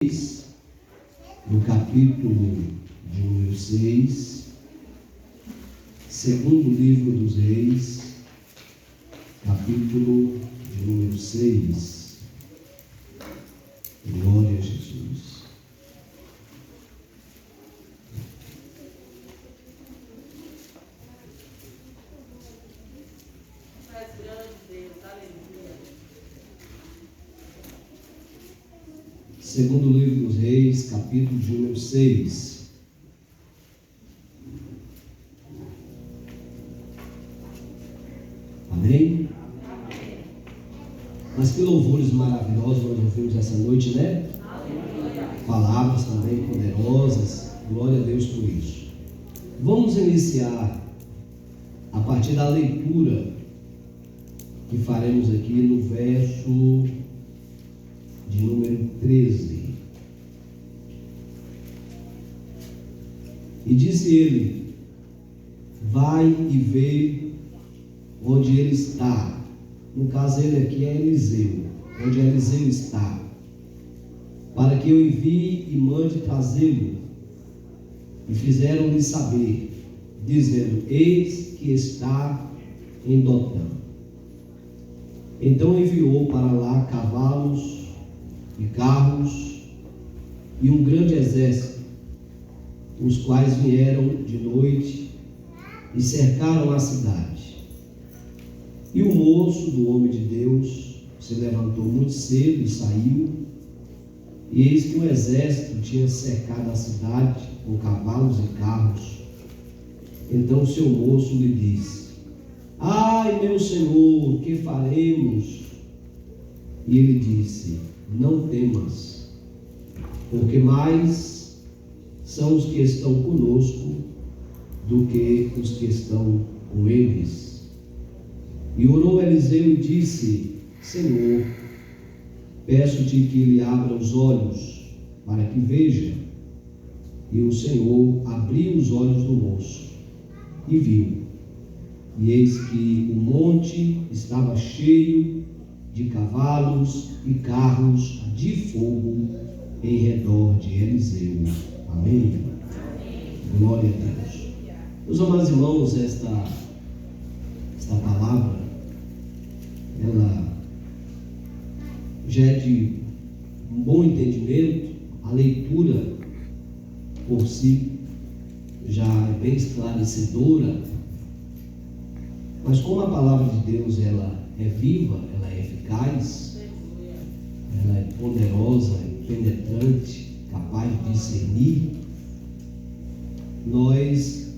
No capítulo de número 6, segundo livro dos Reis, capítulo de número 6. Glória a Jesus. Segundo livro dos Reis, capítulo de número 6. Amém? Mas que louvores maravilhosos nós ouvimos essa noite, né? Palavras também poderosas. Glória a Deus por isso. Vamos iniciar a partir da leitura que faremos aqui no verso de número 13. E disse ele: vai e vê onde ele está. No caso, ele aqui é Eliseu, onde Eliseu está, para que eu envie e mande trazê-lo. E fizeram-lhe saber, dizendo: eis que está em Dotã. Então enviou para lá cavalos e carros e um grande exército, os quais vieram de noite e cercaram a cidade. E o moço do homem de Deus se levantou muito cedo e saiu, e eis que o exército tinha cercado a cidade com cavalos e carros. Então seu moço lhe disse: ai, meu senhor, que faremos? E ele disse: não temas, porque mais são os que estão conosco do que os que estão com eles. E orou Eliseu e disse: Senhor, peço-te que lhe abra os olhos para que veja. E o Senhor abriu os olhos do moço e viu. E eis que o monte estava cheio de cavalos e carros de fogo em redor de Eliseu. Amém? Glória a Deus. Meus amados irmãos, esta palavra, ela já é de um bom entendimento. A leitura por si já é bem esclarecedora, mas como a palavra de Deus ela é viva, ela é eficaz, ela é poderosa, é penetrante, capaz de discernir, nós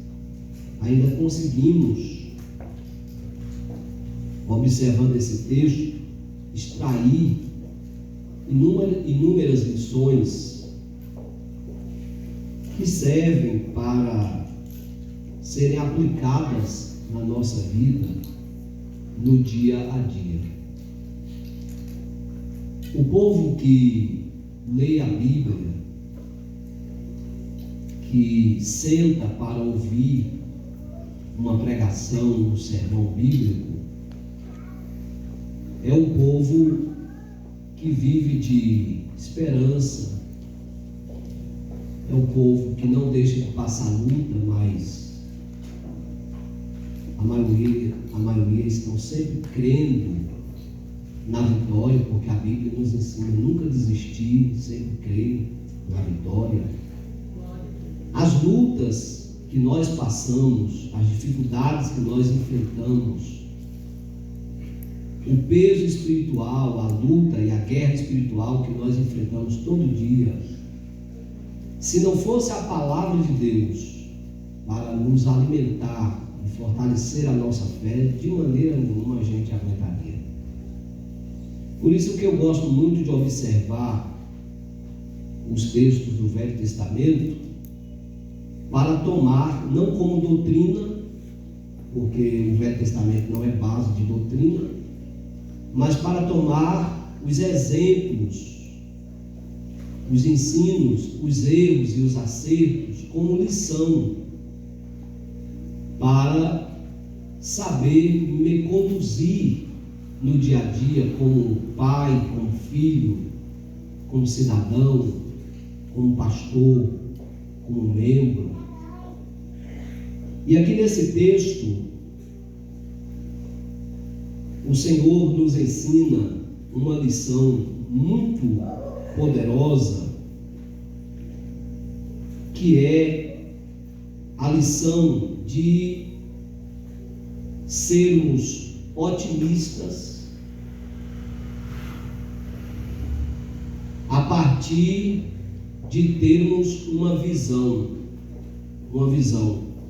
ainda conseguimos, observando esse texto, extrair inúmeras lições que servem para serem aplicadas na nossa vida, no dia a dia. O povo que lê a Bíblia, que senta para ouvir uma pregação, um sermão bíblico, é um povo que vive de esperança, é um povo que não deixa de passar luta, mas a maioria estão sempre crendo na vitória, porque a Bíblia nos ensina a nunca desistir, sempre crer na vitória. As lutas que nós passamos, as dificuldades que nós enfrentamos, o peso espiritual, a luta e a guerra espiritual que nós enfrentamos todo dia, se não fosse a palavra de Deus para nos alimentar e fortalecer a nossa fé, de maneira nenhuma a gente aguentaria. Por isso que eu gosto muito de observar os textos do Velho Testamento para tomar, não como doutrina, porque o Velho Testamento não é base de doutrina, mas para tomar os exemplos, os ensinos, os erros e os acertos como lição, para saber me conduzir no dia a dia como pai, como filho, como cidadão, como pastor, como membro. E aqui nesse texto, o Senhor nos ensina uma lição muito poderosa, que é a lição de sermos otimistas a partir de termos uma visão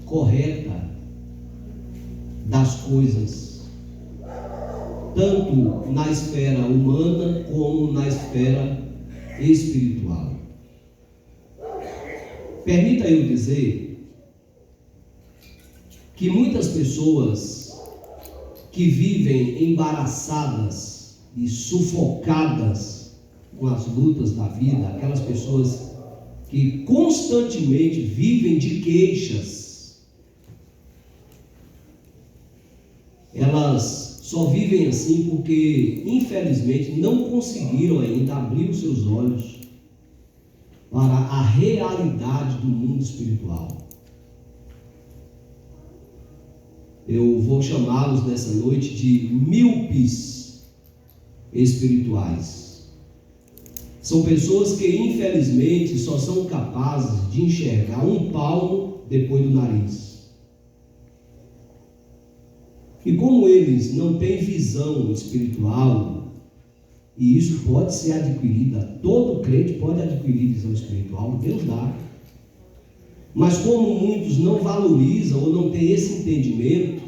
correta das coisas, tanto na esfera humana como na esfera espiritual. Permita eu dizer que muitas pessoas que vivem embaraçadas e sufocadas com as lutas da vida, aquelas pessoas que constantemente vivem de queixas, elas só vivem assim porque, infelizmente, não conseguiram ainda abrir os seus olhos para a realidade do mundo espiritual. Eu vou chamá-los nessa noite de míopes espirituais. São pessoas que, infelizmente, só são capazes de enxergar um palmo depois do nariz. E como eles não têm visão espiritual, e isso pode ser adquirida, todo crente pode adquirir visão espiritual, Deus dá. Mas como muitos não valorizam ou não têm esse entendimento,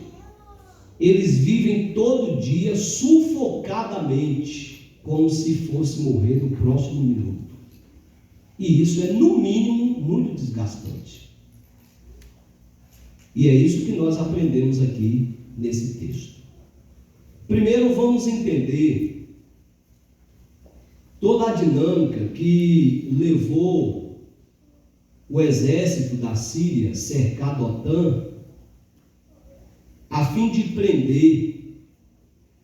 eles vivem todo dia sufocadamente, como se fosse morrer no próximo minuto. E isso é, no mínimo, muito desgastante. E é isso que nós aprendemos aqui nesse texto. Primeiro, vamos entender toda a dinâmica que levou o exército da Síria cercar Dotã, a fim de prender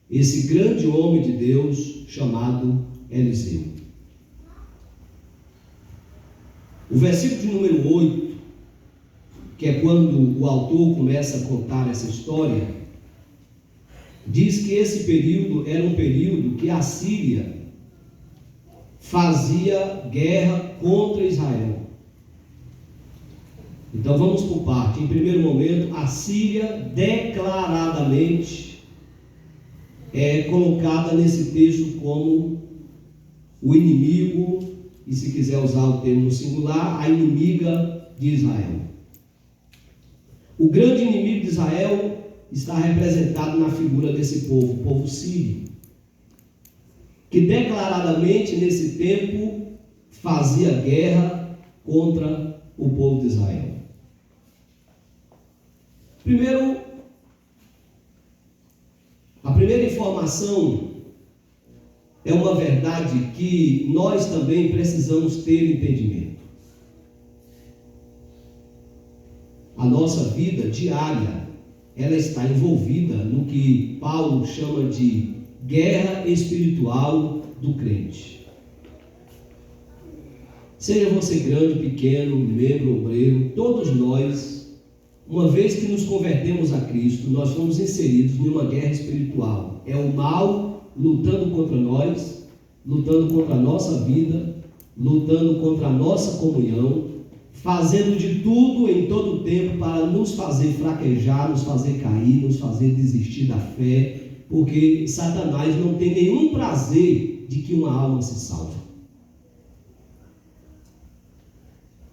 esse grande homem de Deus chamado Eliseu. O versículo de número 8, que é quando o autor começa a contar essa história, diz que esse período era um período que a Síria fazia guerra contra Israel. Então vamos por parte. Em primeiro momento, a Síria declaradamente é colocada nesse texto como o inimigo, e se quiser usar o termo singular, a inimiga de Israel. O grande inimigo de Israel está representado na figura desse povo, o povo sírio, que declaradamente nesse tempo fazia guerra contra o povo de Israel. Primeiro, a primeira informação é uma verdade que nós também precisamos ter entendimento. A nossa vida diária, ela está envolvida no que Paulo chama de guerra espiritual do crente. Seja você grande, pequeno, membro, obreiro, todos nós, uma vez que nos convertemos a Cristo, nós fomos inseridos em uma guerra espiritual. É o mal lutando contra nós, lutando contra a nossa vida, lutando contra a nossa comunhão, fazendo de tudo em todo o tempo para nos fazer fraquejar, nos fazer cair, nos fazer desistir da fé, porque Satanás não tem nenhum prazer de que uma alma se salve.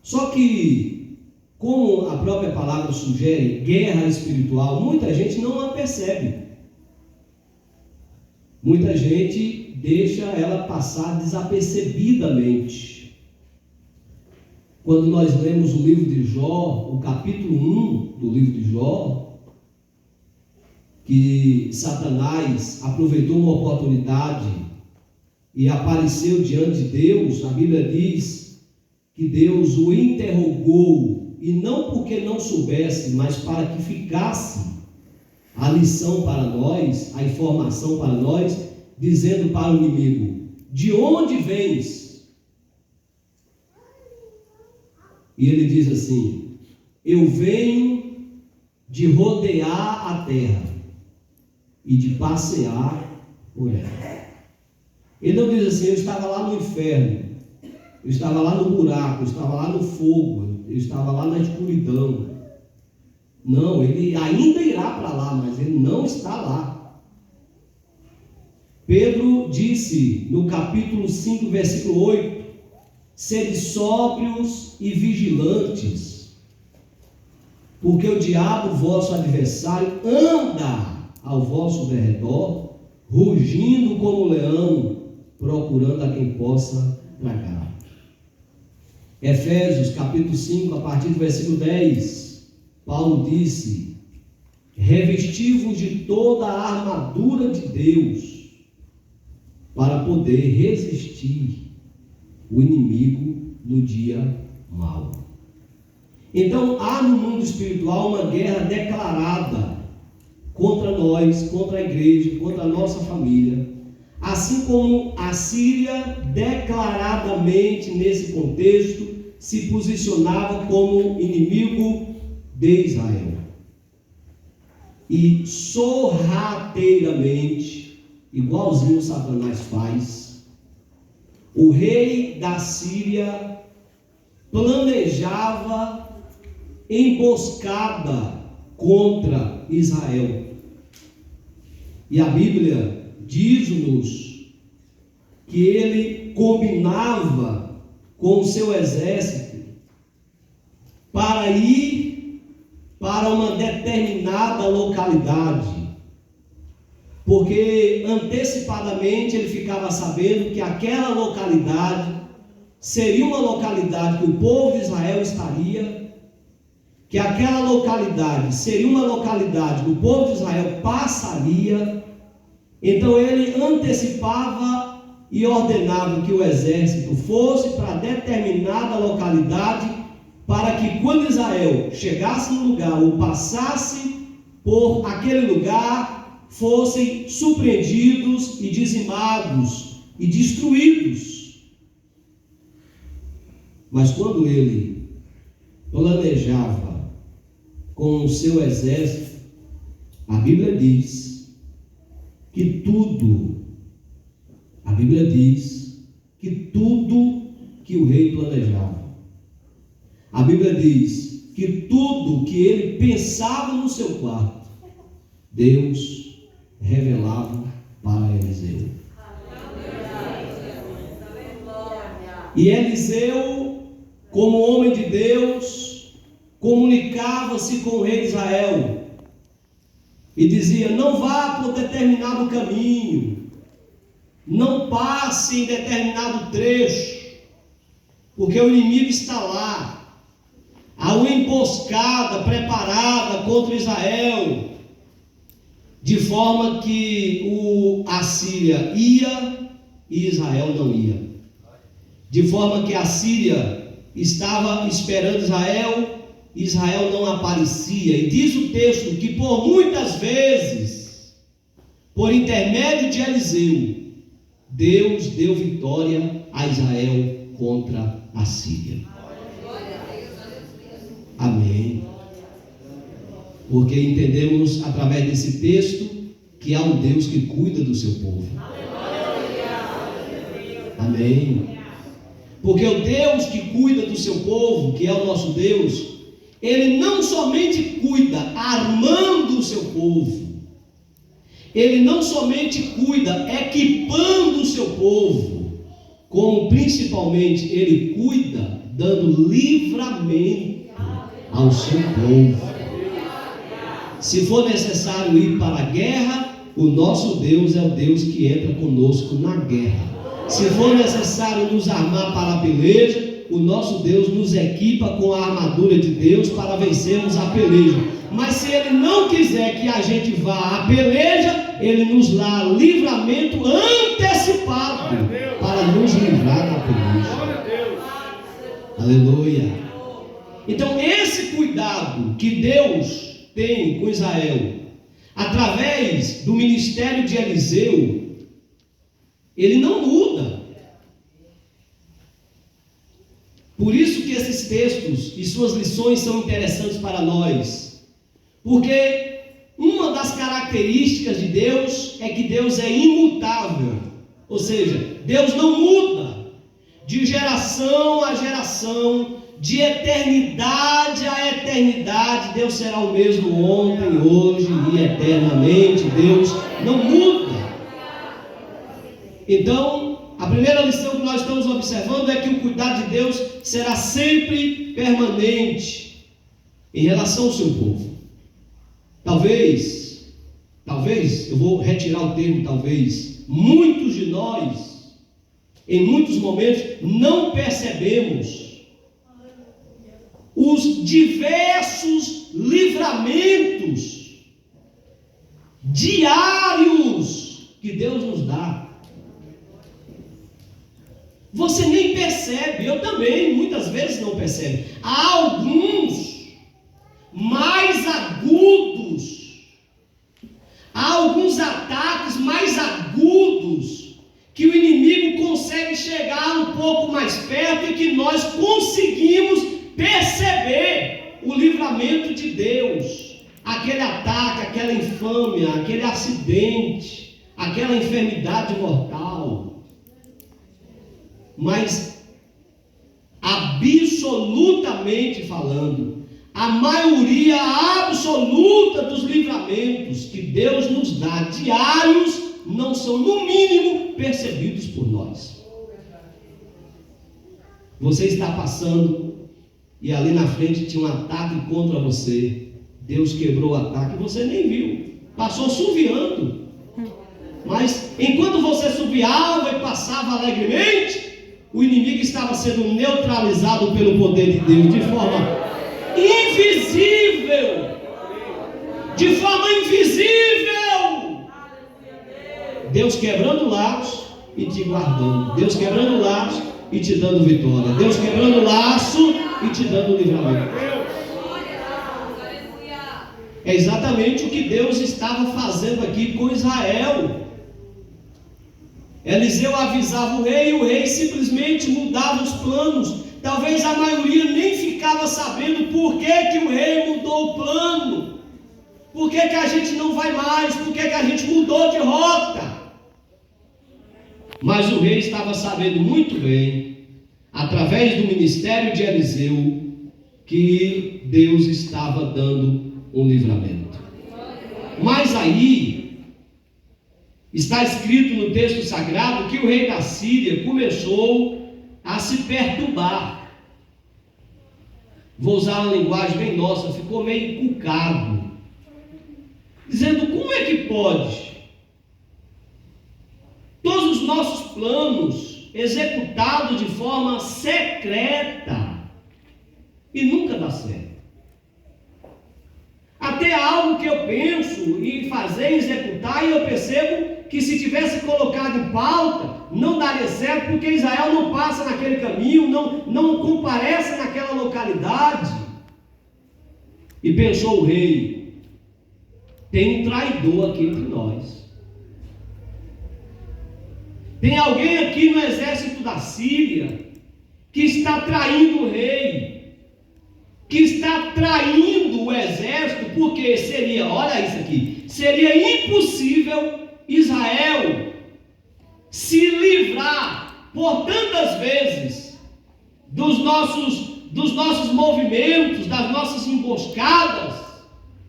Só que, como a própria palavra sugere, guerra espiritual, muita gente não a percebe. Muita gente deixa ela passar desapercebidamente. Quando nós lemos o livro de Jó, o capítulo 1 do livro de Jó, que Satanás aproveitou uma oportunidade e apareceu diante de Deus, a Bíblia diz que Deus o interrogou, e não porque não soubesse, mas para que ficasse a lição para nós, a informação para nós, dizendo para o inimigo: de onde vens? E ele diz assim: eu venho de rodear a terra e de passear por ela. Ele não diz assim: eu estava lá no inferno, eu estava lá no buraco, eu estava lá no fogo, eu estava lá na escuridão. Não, ele ainda irá para lá, mas ele não está lá. Pedro disse no capítulo 5, versículo 8: sede sóbrios e vigilantes, porque o diabo, vosso adversário, anda ao vosso derredor, rugindo como leão, procurando a quem possa tragar. Efésios capítulo 5, a partir do versículo 10, Paulo disse: revesti-vos de toda a armadura de Deus, para poder resistir o inimigo no dia mau. Então há no mundo espiritual uma guerra declarada contra nós, contra a igreja, contra a nossa família, assim como a Síria declaradamente nesse contexto se posicionava como inimigo de Israel. E sorrateiramente, igualzinho Satanás faz, o rei da Síria planejava emboscada contra Israel. E a Bíblia diz-nos que ele combinava com o seu exército para ir para uma determinada localidade, porque antecipadamente ele ficava sabendo que aquela localidade seria uma localidade que o povo de Israel estaria, que aquela localidade seria uma localidade que o povo de Israel passaria. Então ele antecipava e ordenava que o exército fosse para determinada localidade, para que quando Israel chegasse no lugar ou passasse por aquele lugar, fossem surpreendidos e dizimados e destruídos. Mas quando ele planejava com o seu exército, a Bíblia diz que tudo que o rei planejava, a Bíblia diz que tudo que ele pensava no seu quarto, Deus revelava para Eliseu. E Eliseu, como homem de Deus, comunicava-se com o rei de Israel e dizia: não vá por determinado caminho, não passe em determinado trecho, porque o inimigo está lá. Há uma emboscada preparada contra Israel, de forma que a Síria ia e Israel não ia. De forma que a Síria estava esperando Israel, Israel não aparecia. E diz o texto que por muitas vezes, por intermédio de Eliseu, Deus deu vitória a Israel contra a Síria. Amém. Porque entendemos através desse texto que há um Deus que cuida do seu povo. Amém. Porque o Deus que cuida do seu povo, que é o nosso Deus, ele não somente cuida armando o seu povo, ele não somente cuida equipando o seu povo, como principalmente ele cuida dando livramento ao seu povo. Se for necessário ir para a guerra, o nosso Deus é o Deus que entra conosco na guerra. Se for necessário nos armar para a peleja, o nosso Deus nos equipa com a armadura de Deus para vencermos a peleja. Mas se Ele não quiser que a gente vá à peleja, Ele nos dá livramento antecipado para nos livrar da peleja. Aleluia. Então esse cuidado que Deus tem com Israel, através do ministério de Eliseu, ele não muda. Por isso que esses textos e suas lições são interessantes para nós, porque uma das características de Deus é que Deus é imutável, ou seja, Deus não muda de geração a geração, de eternidade a eternidade. Deus será o mesmo ontem, hoje e eternamente. Deus não muda. Então, a primeira lição que nós estamos observando é que o cuidado de Deus será sempre permanente em relação ao seu povo. Talvez, eu vou retirar o termo talvez, muitos de nós, em muitos momentos, não percebemos os diversos livramentos diários que Deus nos dá. Você nem percebe, eu também, muitas vezes não percebo. Há alguns mais agudos, há alguns ataques mais agudos, que o inimigo consegue chegar um pouco mais perto e que nós conseguimos perceber o livramento de Deus. Aquele ataque, aquela infâmia, aquele acidente, aquela enfermidade mortal. Mas, absolutamente falando, a maioria absoluta dos livramentos que Deus nos dá diários não são, no mínimo, percebidos por nós. Você está passando e ali na frente tinha um ataque contra você. Deus quebrou o ataque, você nem viu, passou assoviando. Mas enquanto você assoviava e passava alegremente, o inimigo estava sendo neutralizado pelo poder de Deus de forma invisível. De forma invisível. Deus quebrando laços e te guardando. Deus quebrando laços e te dando vitória. Deus quebrando laço e te dando livramento. É exatamente o que Deus estava fazendo aqui com Israel. Eliseu avisava o rei, e o rei simplesmente mudava os planos. Talvez a maioria nem ficava sabendo por que o rei mudou o plano. Por que a gente não vai mais? Por que a gente mudou de rota? Mas o rei estava sabendo muito bem, através do ministério de Eliseu, que Deus estava dando um livramento. Mas aí está escrito no texto sagrado que o rei da Síria começou a se perturbar. Vou usar uma linguagem bem nossa, ficou meio encucado, dizendo: como é que pode todos os nossos planos executados de forma secreta e nunca dá certo? Até algo que eu penso em fazer, executar, e eu percebo que se tivesse colocado em pauta, não daria certo, porque Israel não passa naquele caminho, não comparece naquela localidade. E pensou o rei: tem um traidor aqui entre nós. Tem alguém aqui no exército da Síria que está traindo o rei, que está traindo o exército, porque seria, olha isso aqui, seria impossível Israel se livrar por tantas vezes dos nossos movimentos, das nossas emboscadas,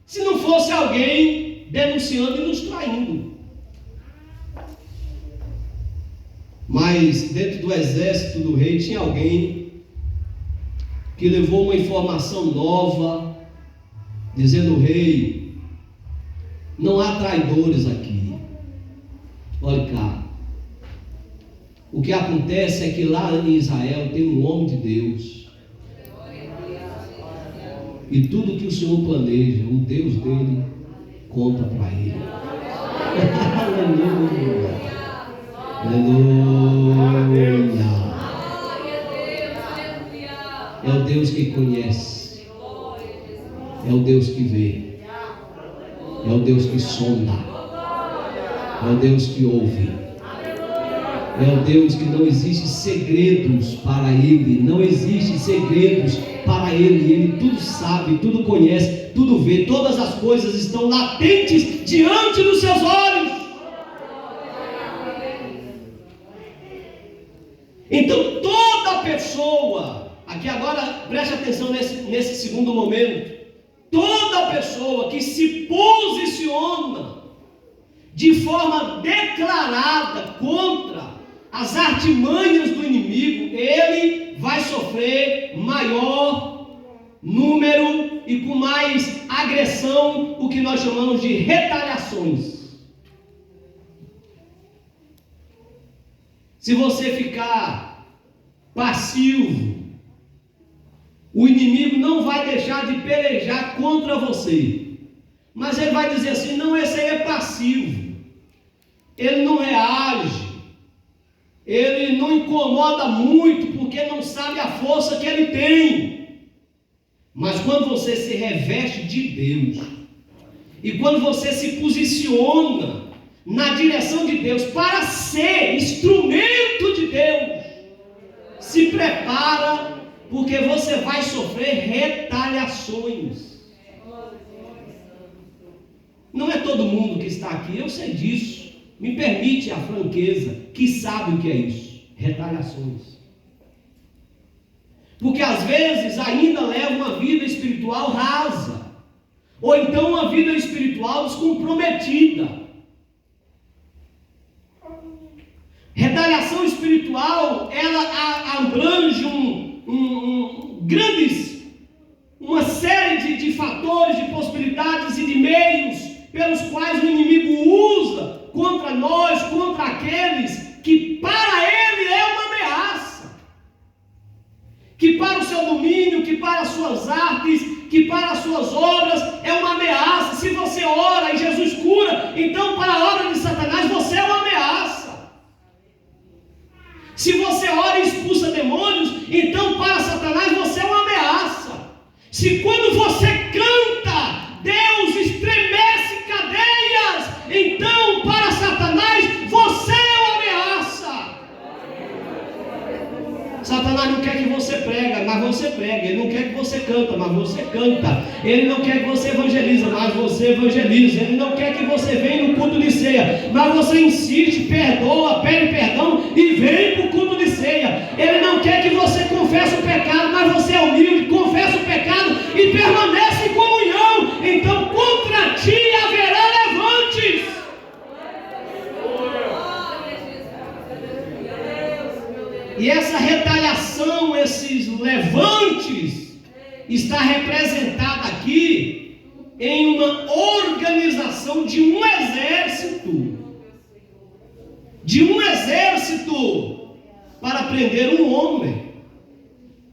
se não fosse alguém denunciando e nos traindo. Mas dentro do exército do rei tinha alguém que levou uma informação nova, dizendo: o rei, não há traidores aqui. Olha cá, o que acontece é que lá em Israel tem um homem de Deus, e tudo que o Senhor planeja, o Deus dele conta para ele. Aleluia. É o Deus que conhece, é o Deus que vê, é o Deus que sonda, é o Deus que ouve. É o Deus que não existe segredos para Ele. Não existe segredos para Ele. Ele tudo sabe, tudo conhece, tudo vê. Todas as coisas estão latentes diante dos seus olhos. Então toda pessoa, aqui agora preste atenção nesse segundo momento, toda pessoa que se posiciona de forma declarada contra as artimanhas do inimigo, ele vai sofrer maior número e com mais agressão, o que nós chamamos de retaliações. Se você ficar passivo, o inimigo não vai deixar de pelejar contra você, mas ele vai dizer assim: não, esse aí é passivo, ele não reage, ele não incomoda muito, porque não sabe a força que ele tem. Mas quando você se reveste de Deus, e quando você se posiciona na direção de Deus para ser instrumento de Deus, se prepara, porque você vai sofrer retaliações. Não é todo mundo que está aqui, eu sei disso, me permite a franqueza, que sabe o que é isso, retaliações. Porque às vezes ainda leva uma vida espiritual rasa, ou então uma vida espiritual descomprometida. Retaliação espiritual, ela abrange uma série de fatores, de possibilidades e de meios pelos quais o inimigo usa contra nós, contra aqueles que para ele é uma ameaça, que para o seu domínio, que para as suas artes, que para as suas obras é uma ameaça. Se você ora e Jesus cura, então para a obra de Satanás você é uma ameaça. Se você ora e expulsa demônios, então para Satanás você é uma ameaça. Se quando você canta, Deus estremece cadeias, então para Satanás você é uma ameaça. Satanás não quer que você prega, mas você prega. Ele não quer que você canta, mas você canta. Ele não quer que você evangeliza, mas você evangeliza. Ele não quer que você venha no culto de ceia, mas você insiste, perdoa, pede perdão e vem para o culto de ceia. Ele não quer que você confesse o pecado, mas você é humilde, confessa o pecado e permanece em comunhão. Então contra ti haverá levantes. E essa retaliação, esses levantes, está representada aqui em uma organização de um exército. De um exército para prender um homem.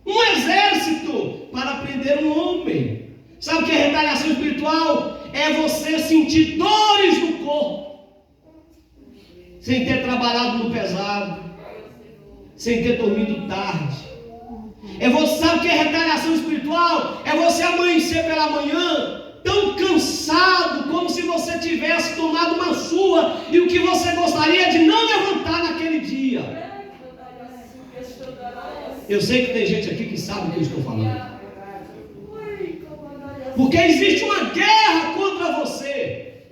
Um exército para prender um homem. Sabe o que é retaliação espiritual? É você sentir dores no corpo, sem ter trabalhado no pesado, sem ter dormido tarde. Sabe o que é retaliação espiritual? É você amanhecer pela manhã tão cansado, como se você tivesse tomado uma surra, e o que você gostaria de não levantar naquele dia. Eu sei que tem gente aqui que sabe o que eu estou falando. Porque existe uma guerra contra você.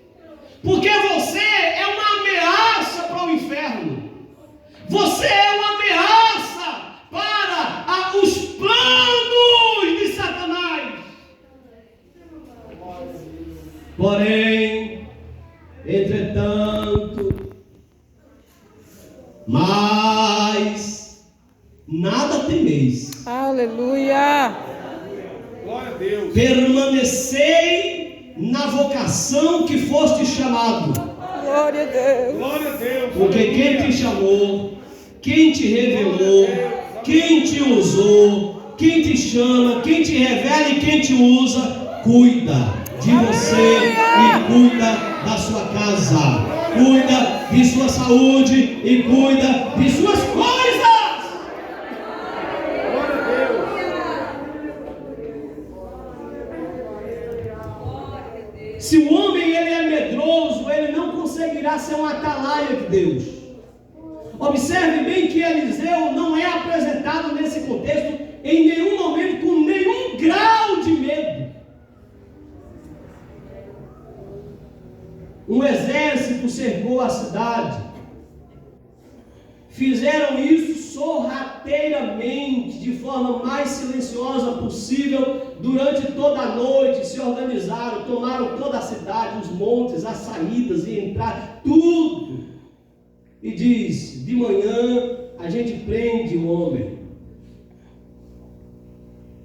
Porque você é uma ameaça para o inferno. Você é uma ameaça para os planos de Satanás. Porém, entretanto, mas nada temeis. Aleluia. Glória a Deus. Permanecei na vocação que foste chamado. Glória a Deus. Glória a Deus. Porque quem te chamou, quem te revelou, quem te usou, quem te chama, quem te revela e quem te usa, cuida de você e cuida da sua casa, cuida de sua saúde e cuida de suas coisas. Glória a Deus. Se o homem ele é medroso, ele não conseguirá ser um atalaia de Deus. Observe bem que Eliseu não é apresentado nesse contexto em nenhum momento com nenhum grau de medo. Um exército cercou a cidade. Fizeram isso sorrateiramente, de forma mais silenciosa possível, durante toda a noite. Se organizaram, tomaram toda a cidade, os montes, as saídas e entradas, tudo. E diz: de manhã a gente prende o homem.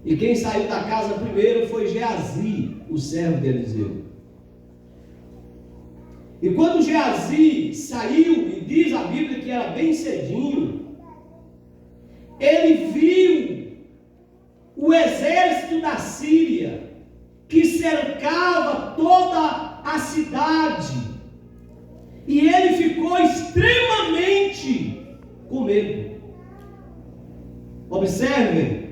E quem saiu da casa primeiro foi Geazi, o servo de Eliseu. E quando Geazi saiu, e diz a Bíblia que era bem cedinho, ele viu o exército da Síria, que cercava toda a cidade, e ele ficou extremamente com medo. Observem,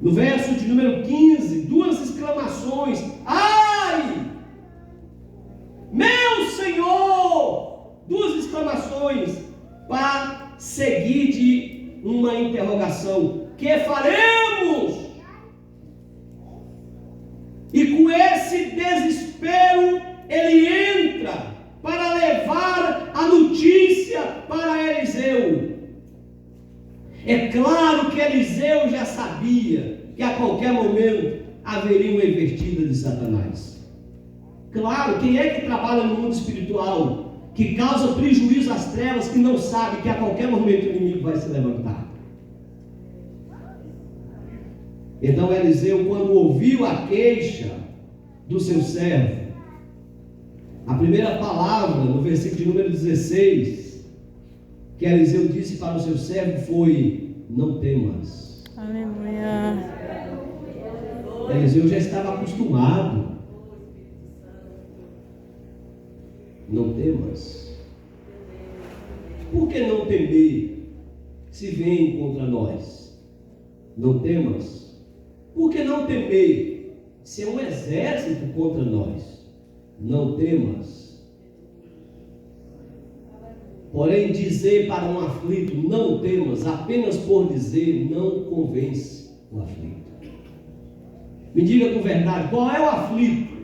no verso de número 15, duas exclamações: ai! Meu Senhor! Duas exclamações para seguir de uma interrogação: que faremos? E com esse desespero ele entra para levar a notícia para Eliseu. É claro que Eliseu já sabia que a qualquer momento haveria uma investida de Satanás. Claro, quem é que trabalha no mundo espiritual, que causa prejuízo às trevas, que não sabe que a qualquer momento o inimigo vai se levantar? Então Eliseu, quando ouviu a queixa do seu servo, a primeira palavra no versículo de número 16, que Eliseu disse para o seu servo foi: não temas. Aleluia. Eliseu já estava acostumado. Não temas. Por que não temer se vem contra nós? Não temas. Por que não temer se é um exército contra nós? Não temas. Porém, dizer para um aflito não temas, apenas por dizer, não convence o aflito. Me diga com verdade, qual é o aflito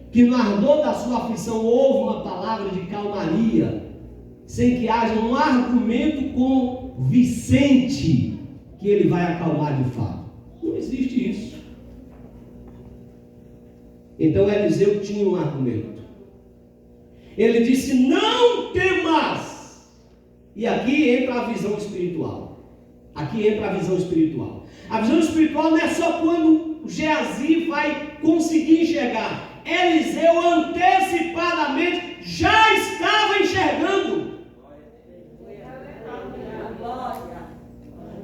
que no ardor da sua aflição ouve uma palavra de calmaria, sem que haja um argumento convincente que ele vai acalmar de fato? Não existe isso. Então Eliseu tinha um argumento. Ele disse: não temas. E aqui entra a visão espiritual. Aqui entra a visão espiritual. A visão espiritual não é só quando Geazi vai conseguir enxergar. Eliseu antecipadamente já estava enxergando.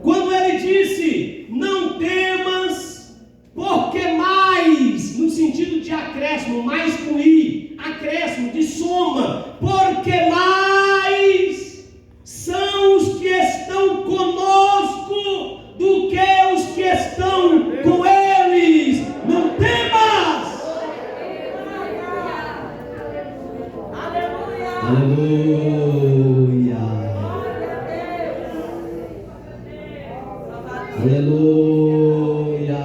Quando ele disse: não temas, porque mais, no sentido de acréscimo, mais com i, acréscimo de soma, porque mais são os que estão conosco do que os que estão com eles. Não temas. Aleluia. Aleluia.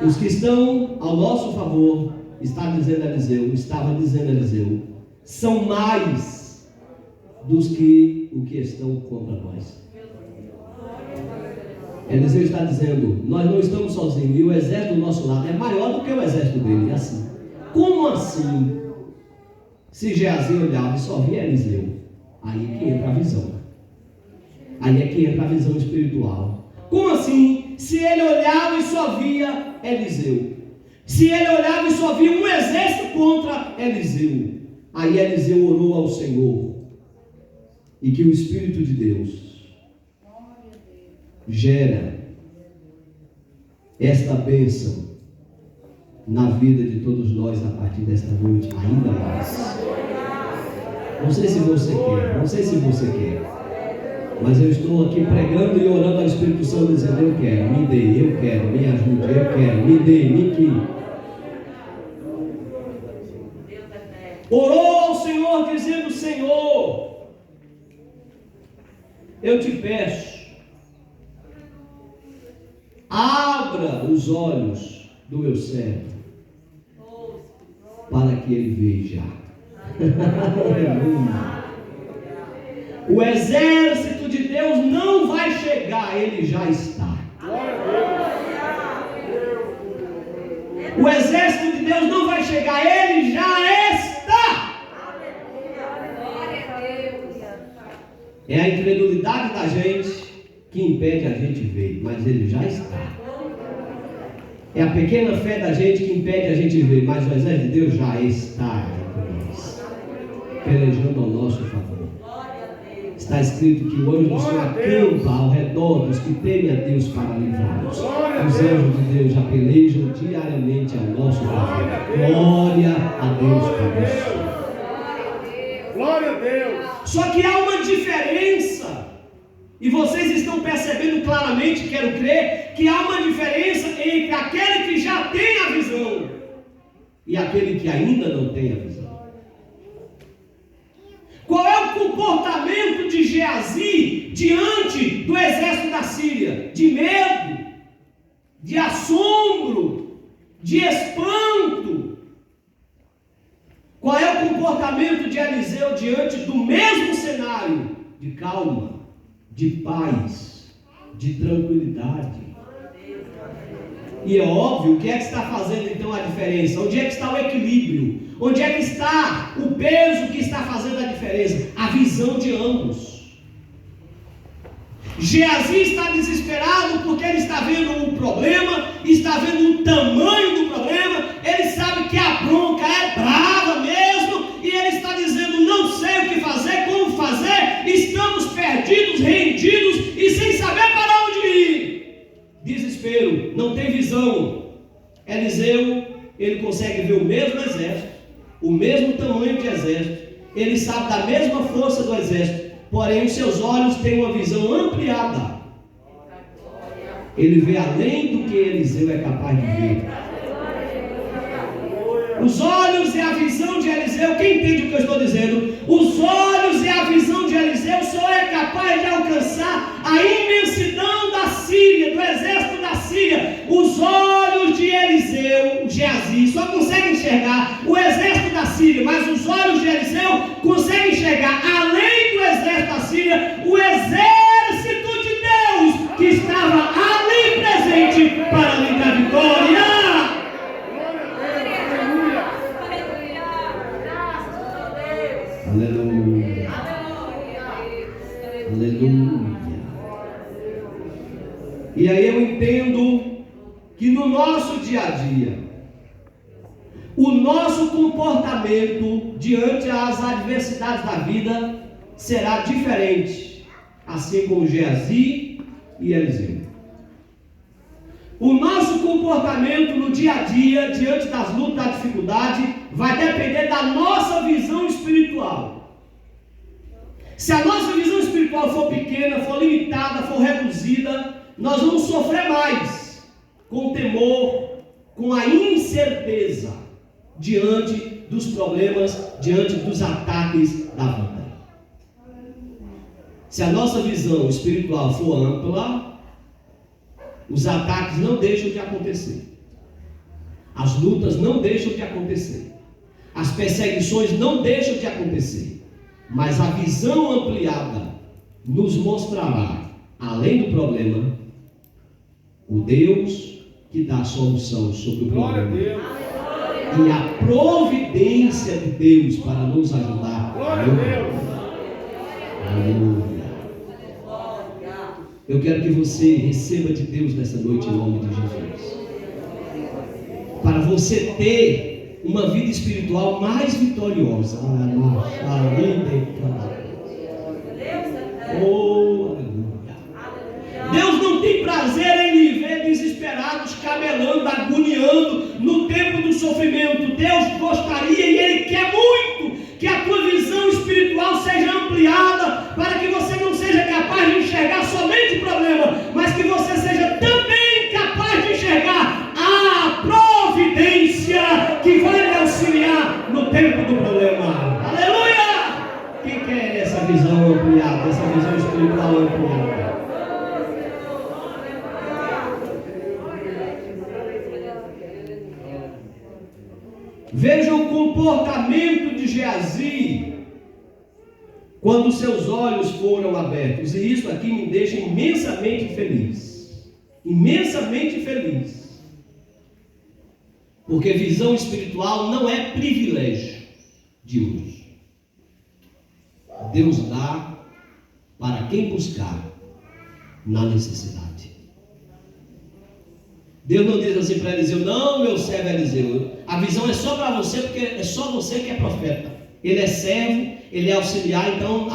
Os que estão ao nosso favor, estava dizendo Eliseu, são mais dos que o que estão contra nós. Eliseu está dizendo: nós não estamos sozinhos, e o exército do nosso lado é maior do que o exército dele. É assim. Como assim? Se Geazi olhava e só via Eliseu, aí é que entra a visão. Aí é que entra a visão espiritual. Como assim? Se ele olhava e só via Eliseu, se ele olhava e só via um exército contra Eliseu, aí Eliseu orou ao Senhor, e que o Espírito de Deus gera esta bênção na vida de todos nós a partir desta noite, ainda mais. Não sei se você quer, mas eu estou aqui pregando e orando ao Espírito Santo, dizendo: eu quero, me dê, eu quero, me ajude, eu quero, me dê, me que. orou ao Senhor dizendo: Senhor, eu te peço, abra os olhos do meu servo, para que ele veja. O exército de Deus não vai chegar, ele já está. O exército de Deus não vai chegar, ele já está. É a incredulidade da gente que impede a gente ver, mas ele já está. É a pequena fé da gente que impede a gente ver, mas o exército de Deus já está entre nós, pelejando ao nosso favor. Está escrito que o anjo do Senhor acampa ao redor dos que temem a Deus para livrá-los. Os anjos de Deus já pelejam diariamente ao nosso favor. Glória a Deus por isso. Glória a Deus. Só que há uma diferença, e vocês estão percebendo claramente, quero crer, que há uma diferença entre aquele que já tem a visão e aquele que ainda não tem a visão. Qual é o comportamento de Geazi diante do exército da Síria? De medo, de assombro, de espanto. Qual é o comportamento de Eliseu diante do mesmo cenário? De calma, de paz, de tranquilidade. E é óbvio, o que é que está fazendo então a diferença? Onde é que está o equilíbrio? Onde é que está o peso que está fazendo a diferença? A visão de ambos. Geazi está desesperado porque ele está vendo o problema, está vendo o tamanho do problema, ele sabe que a bronca é brava mesmo, e ele está dizendo: não sei o que fazer, como fazer, estamos perdidos, rendidos e sem saber para onde ir. Desespero, não tem visão. Eliseu, ele consegue ver o mesmo exército, o mesmo tamanho de exército, ele sabe da mesma força do exército, porém os seus olhos têm uma visão ampliada. Ele vê além do que Eliseu é capaz de ver. Os olhos e a visão de Eliseu, quem entende o que eu estou dizendo? Os olhos e a visão de Eliseu só é capaz de alcançar a imensidão da Síria, do exército da Síria. Os olhos de Eliseu, Geazi, só conseguem enxergar o exército da Síria, mas os olhos de Eliseu conseguem enxergar, além do exército da Síria, o exército de Deus que estava ali presente para lhe dar vitória. Aleluia. Aleluia. E aí eu entendo que no nosso dia a dia, o nosso comportamento diante das adversidades da vida será diferente, assim como Geazi e Eliseu. O nosso comportamento no dia a dia, diante das lutas, da dificuldade, vai depender da nossa visão espiritual. Se a nossa visão espiritual for pequena, for limitada, for reduzida, nós vamos sofrer mais com o temor, com a incerteza diante dos problemas, diante dos ataques da vida. Se a nossa visão espiritual for ampla, os ataques não deixam de acontecer, as lutas não deixam de acontecer, as perseguições não deixam de acontecer, mas a visão ampliada nos mostrará, além do problema, o Deus que dá a solução sobre o problema e a providência de Deus para nos ajudar. Glória a Deus. Aleluia. Eu quero que você receba de Deus nessa noite em nome de Jesus, para você ter uma vida espiritual mais vitoriosa. Oh, aleluia. Deus não tem prazer em lhe ver desesperados, camelando, agoniando no tempo do sofrimento. Deus gostaria e Ele quer muito que a tua visão espiritual seja ampliada, para que você não seja capaz de enxergar somente o problema, mas que você seja também capaz de enxergar a providência que vai lhe auxiliar no tempo do problema. visão ampliada, dessa visão espiritual ampliada. Veja o comportamento de Geazi quando seus olhos foram abertos, e isso aqui me deixa imensamente feliz, porque visão espiritual não é privilégio de uns. Deus dá para quem buscar na necessidade. Deus não diz assim para Eliseu: não, meu servo Eliseu, a visão é só para você, porque é só você que é profeta. Ele é servo, ele é auxiliar, então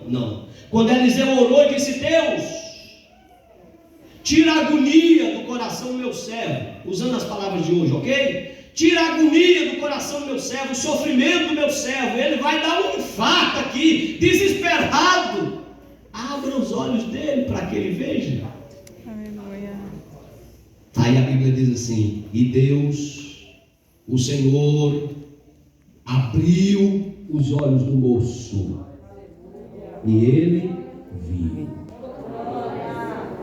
não. Quando Eliseu orou e disse: Deus, tira a agonia do coração do meu servo, usando as palavras de hoje, ok? Tira a agonia do coração do meu servo, o sofrimento do meu servo, ele vai dar um infarto aqui, desesperado. Abra os olhos dele para que ele veja. Aleluia. Aí a Bíblia diz assim: e Deus, o Senhor, abriu os olhos do moço e ele viu.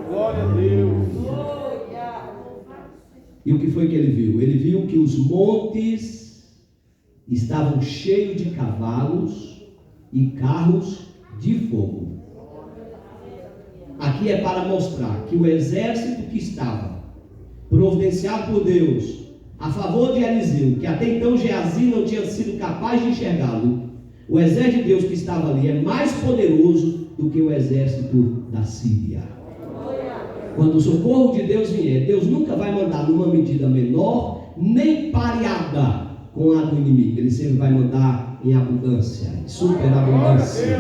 Glória a Deus. E o que foi que ele viu? Ele viu que os montes estavam cheios de cavalos e carros de fogo. Aqui é para mostrar que o exército que estava providenciado por Deus a favor de Eliseu, que até então Geazi não tinha sido capaz de enxergá-lo, o exército de Deus que estava ali é mais poderoso do que o exército da Síria. Quando o socorro de Deus vier, Deus nunca vai mandar numa medida menor, nem pareada com a do inimigo. Ele sempre vai mandar em abundância, em superabundância,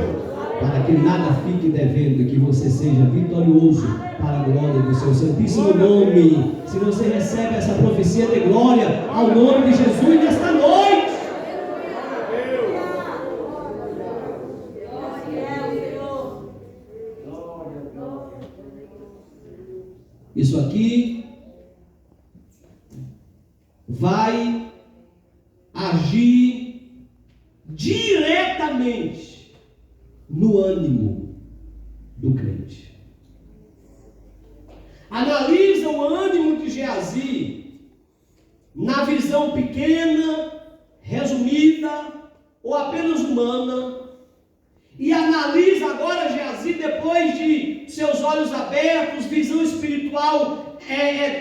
para que nada fique devendo e que você seja vitorioso para a glória do seu santíssimo nome. Se você recebe essa profecia de glória ao nome de Jesus nesta noite, isso aqui vai agir diretamente no ânimo do crente. Analisa o ânimo de Geazi na visão pequena, resumida ou apenas humana, e analisa agora Geazi depois de seus olhos abertos, visão espiritual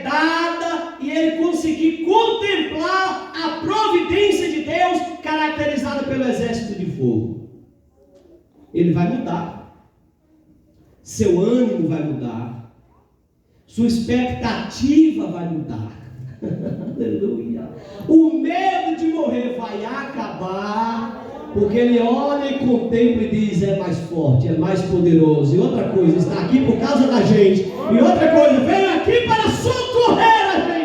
dada, e ele conseguir contemplar a providência de Deus caracterizada pelo exército de fogo. Ele vai mudar, seu ânimo vai mudar, sua expectativa vai mudar. Aleluia. O medo de morrer vai acabar, porque ele olha e contempla e diz: é mais forte, é mais poderoso. E outra coisa, está aqui por causa da gente. E outra coisa, veio aqui para socorrer a gente.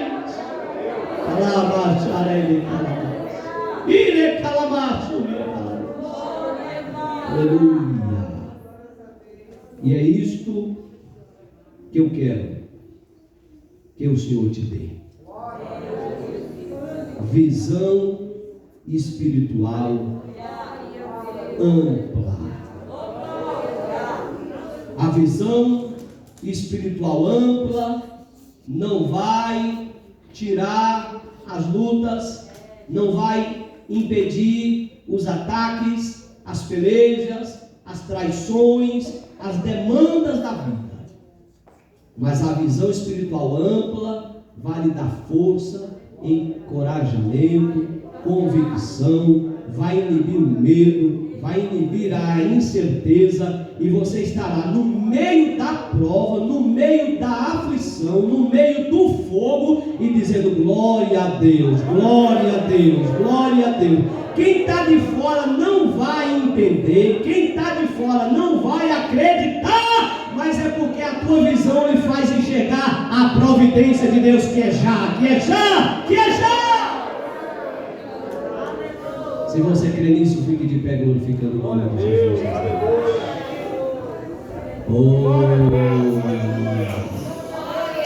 Aleluia. E é isto que eu quero que o Senhor te dê. Visão espiritual ampla. A visão espiritual ampla não vai tirar as lutas, não vai impedir os ataques, as pelejas, as traições, as demandas da vida. Mas a visão espiritual ampla vai lhe dar força, encorajamento, convicção, vai inibir o medo, vai inibir a incerteza, e você estará no meio da prova, no meio da aflição, no meio do fogo, e dizendo: glória a Deus, glória a Deus, glória a Deus. Quem está de fora não vai entender, quem está de fora não vai acreditar, mas é porque a tua visão lhe faz enxergar a providência de Deus, que é já, que é já, que é já. Se você crê nisso, fique de pé glorificando o nome de Jesus.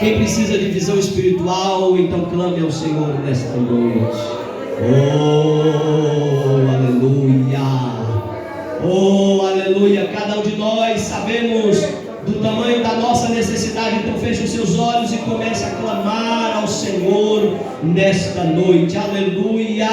Quem precisa de visão espiritual, então clame ao Senhor nesta noite. Aleluia. Aleluia. Aleluia. Cada um de nós sabemos do tamanho da nossa necessidade. Então feche os seus olhos e comece a clamar ao Senhor nesta noite. Aleluia.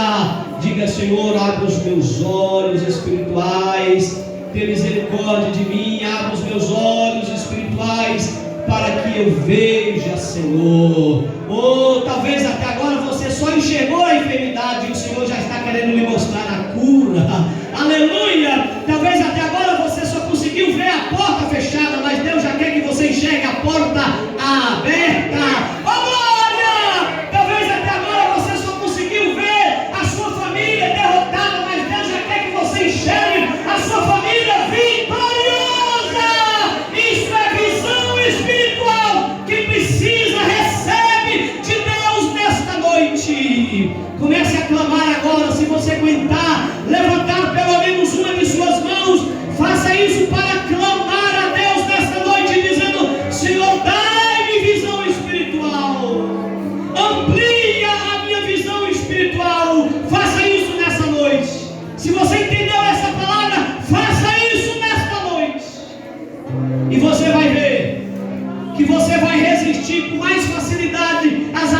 Diga: Senhor, abre os meus olhos espirituais, tenha misericórdia de mim, abre os meus olhos espirituais para que eu veja, Senhor. Ou talvez até agora você só enxergou a enfermidade e o Senhor já está querendo lhe mostrar a cura. Aleluia. Talvez até agora você só conseguiu ver a porta fechada, mas Deus já quer que você enxergue a porta aberta. Oh, glória! Talvez até agora você só conseguiu ver a sua família derrotada, mas Deus já quer que você enxergue a sua família vitoriosa. Isso é visão espiritual que precisa, recebe de Deus nesta noite. Comece a clamar agora. Se você aguentar, levantar pelo menos uma de suas mãos, faça isso para clamar a Deus nesta noite, dizendo: Senhor, dai-me visão espiritual, amplia a minha visão espiritual. Faça isso nessa noite. Se você entendeu essa palavra, faça isso nesta noite, e você vai ver que você vai resistir com mais facilidade às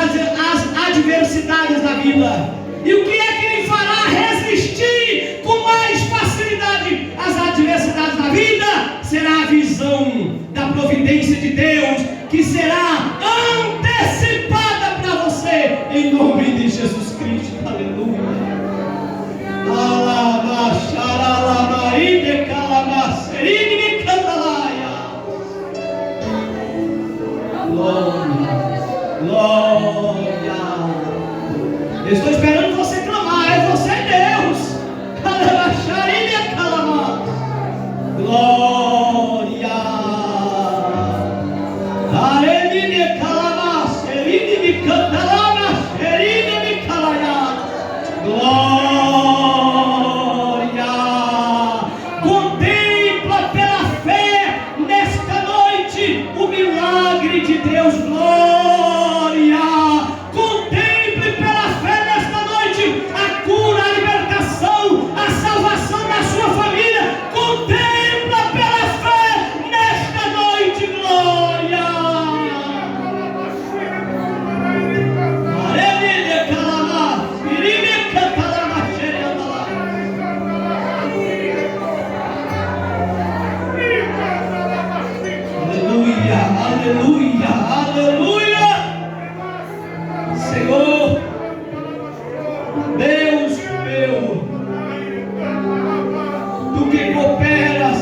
adversidades da vida. E o que é que lhe fará resistir com mais facilidade às adversidades da vida? Será a visão da providência de Deus, que será antecipada para você, em nome de Jesus Cristo. Aleluia. Glória. Eu estou esperando você clamar. É você, Deus. Glória. Glória. Contempla pela fé nesta noite o milagre de Deus. Glória. Contemple pela fé nesta noite a cura, a libertação, a salvação da sua família. Contempla pela fé nesta noite. Glória. Aleluia, aleluia. Senhor, Deus meu, Tu que cooperas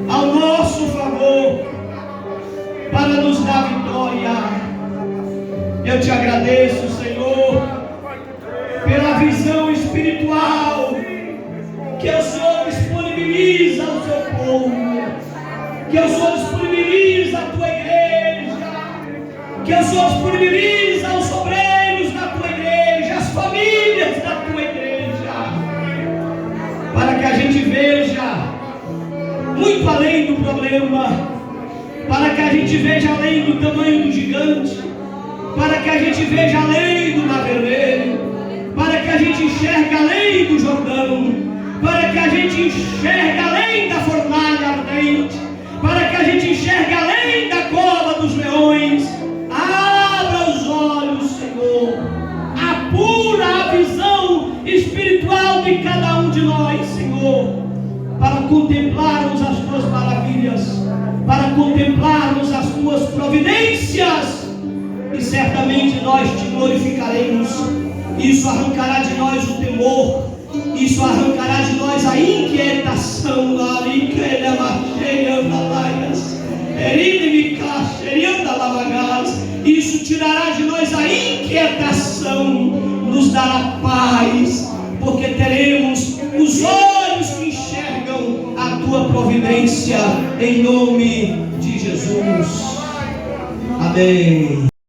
ao nosso favor para nos dar vitória, eu te agradeço, Senhor, pela visão espiritual que o Senhor disponibiliza ao seu povo, que o Senhor disponibiliza a tua igreja, que o Senhor disponibiliza os obreiros da tua igreja, as famílias da tua igreja, para que a gente veja muito além do problema, para que a gente veja além do tamanho do gigante, para que a gente veja além do mar vermelho, para que a gente enxergue além do Jordão, para que a gente enxergue além da fornalha ardente, para que a gente enxergue além da cova dos leões. Abra os olhos, Senhor, apura a visão espiritual de cada um de nós, Senhor, para contemplarmos as tuas maravilhas, para contemplarmos as tuas providências, e certamente nós te glorificaremos. Isso arrancará de nós o temor, isso arrancará de nós a inquietação. Isso tirará de nós a inquietação, nos dará paz, porque teremos os olhos que enxergam a tua providência, em nome de Jesus. Amém.